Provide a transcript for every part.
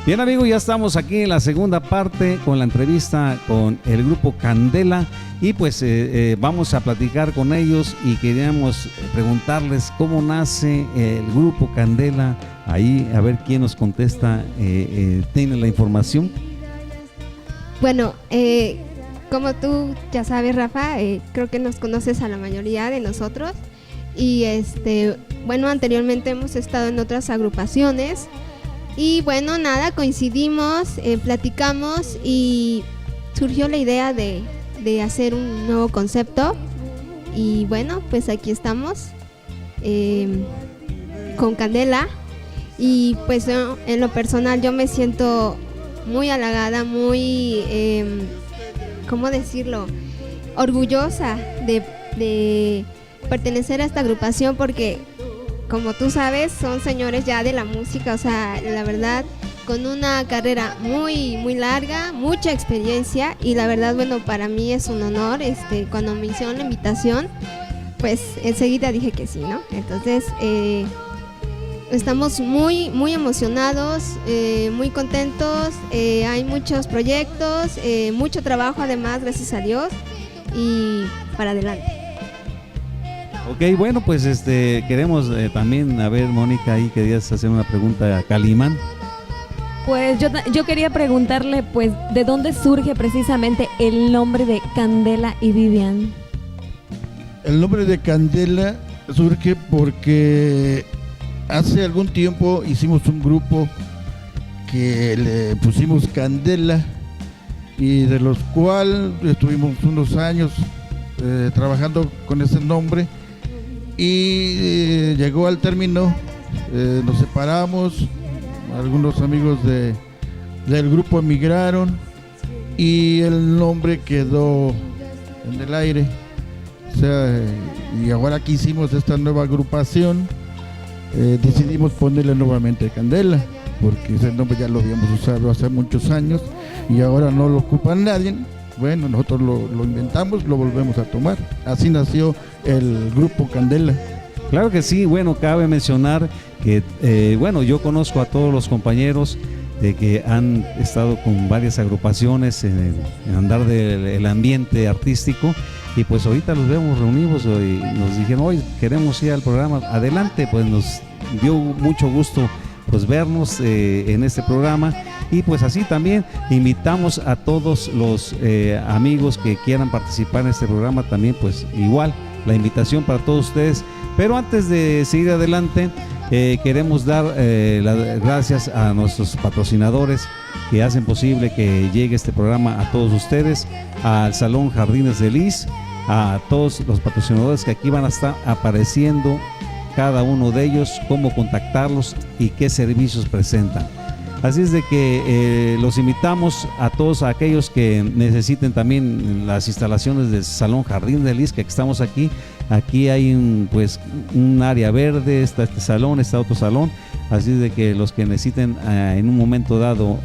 Bien, amigos, ya estamos aquí en la segunda parte con la entrevista con el grupo Candela y pues vamos a platicar con ellos y queríamos preguntarles cómo nace el grupo Candela. Ahí a ver quién nos contesta, tiene la información. Bueno, como tú ya sabes, Rafa, creo que nos conoces a la mayoría de nosotros y bueno, anteriormente hemos estado en otras agrupaciones. Y bueno, nada, coincidimos, platicamos y surgió la idea de hacer un nuevo concepto. Y bueno, pues aquí estamos con Candela. Y pues en lo personal yo me siento muy halagada, muy, ¿cómo decirlo? Orgullosa de pertenecer a esta agrupación porque, como tú sabes, son señores ya de la música, o sea, la verdad, con una carrera muy, muy larga, mucha experiencia y la verdad, bueno, para mí es un honor, cuando me hicieron la invitación, pues enseguida dije que sí, ¿no? Entonces, estamos muy, muy emocionados, muy contentos, hay muchos proyectos, mucho trabajo además, gracias a Dios, y para adelante. Ok, bueno, pues queremos también, a ver, Mónica, ahí querías hacer una pregunta a Calimán. Pues yo quería preguntarle, pues, ¿de dónde surge precisamente el nombre de Candela y Vivian? El nombre de Candela surge porque hace algún tiempo hicimos un grupo que le pusimos Candela y de los cuales estuvimos unos años trabajando con ese nombre. Y llegó al término, nos separamos, algunos amigos del grupo emigraron y el nombre quedó en el aire. O sea, y ahora que hicimos esta nueva agrupación, decidimos ponerle nuevamente Candela, porque ese nombre ya lo habíamos usado hace muchos años y ahora no lo ocupa nadie. Bueno, nosotros lo inventamos, lo volvemos a tomar. Así nació el grupo Candela. Claro que sí, bueno, cabe mencionar que, bueno, yo conozco a todos los compañeros de que han estado con varias agrupaciones en andar del ambiente artístico y pues ahorita los vemos reunidos y nos dijeron, hoy queremos ir al programa, adelante, pues nos dio mucho gusto pues vernos en este programa y pues así también invitamos a todos los amigos que quieran participar en este programa también, pues igual la invitación para todos ustedes. Pero antes de seguir adelante, queremos dar las gracias a nuestros patrocinadores que hacen posible que llegue este programa a todos ustedes, al Salón Jardines de Lis, a todos los patrocinadores que aquí van a estar apareciendo, cada uno de ellos, cómo contactarlos y qué servicios presentan. Así es de que los invitamos a todos aquellos que necesiten también las instalaciones del Salón Jardín de Lis, que estamos aquí. Aquí hay un área verde, está este salón, está otro salón. Así es de que los que necesiten en un momento dado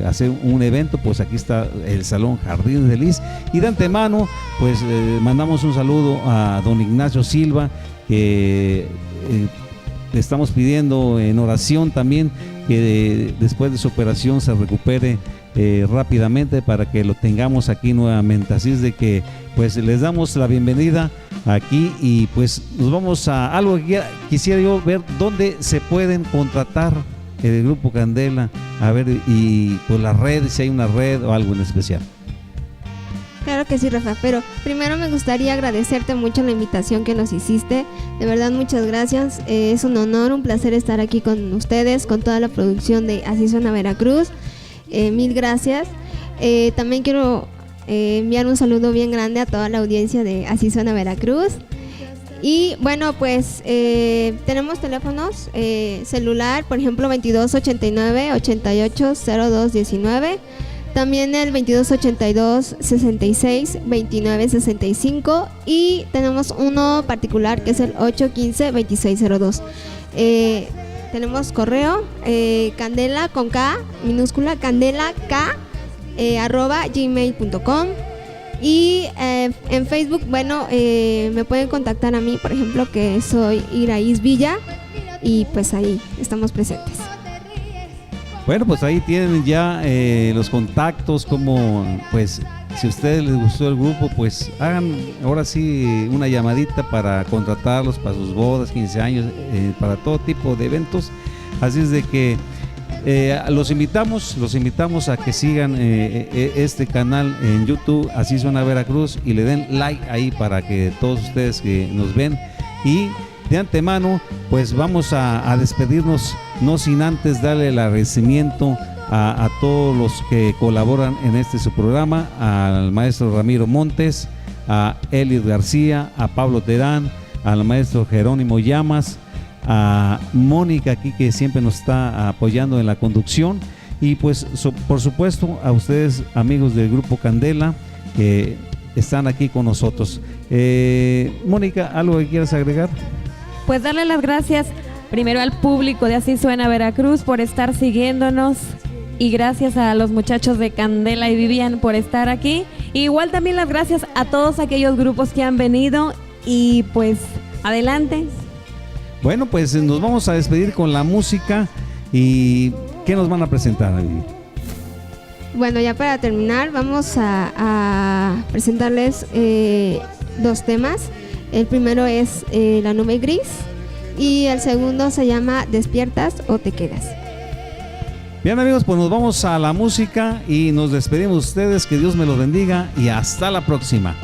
hacer un evento, pues aquí está el Salón Jardín de Lis. Y de antemano, pues mandamos un saludo a don Ignacio Silva, que le estamos pidiendo en oración también que después de su operación se recupere rápidamente para que lo tengamos aquí nuevamente. Así es de que pues les damos la bienvenida aquí y pues nos vamos a algo que quisiera yo ver dónde se pueden contratar el grupo Candela, a ver, y pues la red, si hay una red o algo en especial. Claro que sí, Rafa, pero primero me gustaría agradecerte mucho la invitación que nos hiciste. De verdad, muchas gracias. Es un honor, un placer estar aquí con ustedes, con toda la producción de Así Suena Veracruz. Mil gracias. También quiero enviar un saludo bien grande a toda la audiencia de Así Suena Veracruz. Y bueno, pues tenemos teléfonos celular, por ejemplo, 2289-880219. También el 2282-66-2965 y tenemos uno particular que es el 815-2602. Tenemos correo candela con K minúscula, candela K @gmail.com y en Facebook, bueno, me pueden contactar a mí, por ejemplo, que soy Iraís Villa y pues ahí estamos presentes. Bueno, pues ahí tienen ya los contactos, como pues si a ustedes les gustó el grupo, pues hagan ahora sí una llamadita para contratarlos para sus bodas, 15 años, para todo tipo de eventos. Así es de que los invitamos a que sigan este canal en YouTube, Así Suena Veracruz, y le den like ahí para que todos ustedes que nos ven. Y de antemano, pues vamos a despedirnos, no sin antes darle el agradecimiento a todos los que colaboran en su programa, al maestro Ramiro Montes, a Eliud García, a Pablo Terán, al maestro Jerónimo Llamas, a Mónica aquí que siempre nos está apoyando en la conducción, y pues por supuesto a ustedes, amigos del Grupo Candela, que están aquí con nosotros. Mónica, ¿algo que quieras agregar? Pues darle las gracias primero al público de Así Suena Veracruz por estar siguiéndonos, y gracias a los muchachos de Candela y Vivian por estar aquí. Igual también las gracias a todos aquellos grupos que han venido, y pues adelante. Bueno, pues nos vamos a despedir con la música. ¿Y qué nos van a presentar, Vivi? Bueno, ya para terminar vamos a presentarles 2 temas. El primero es La Nube Gris, y el segundo se llama Despiertas o Te Quedas. Bien, amigos, pues nos vamos a la música y nos despedimos de ustedes. Que Dios me los bendiga y hasta la próxima.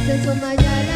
Desmayar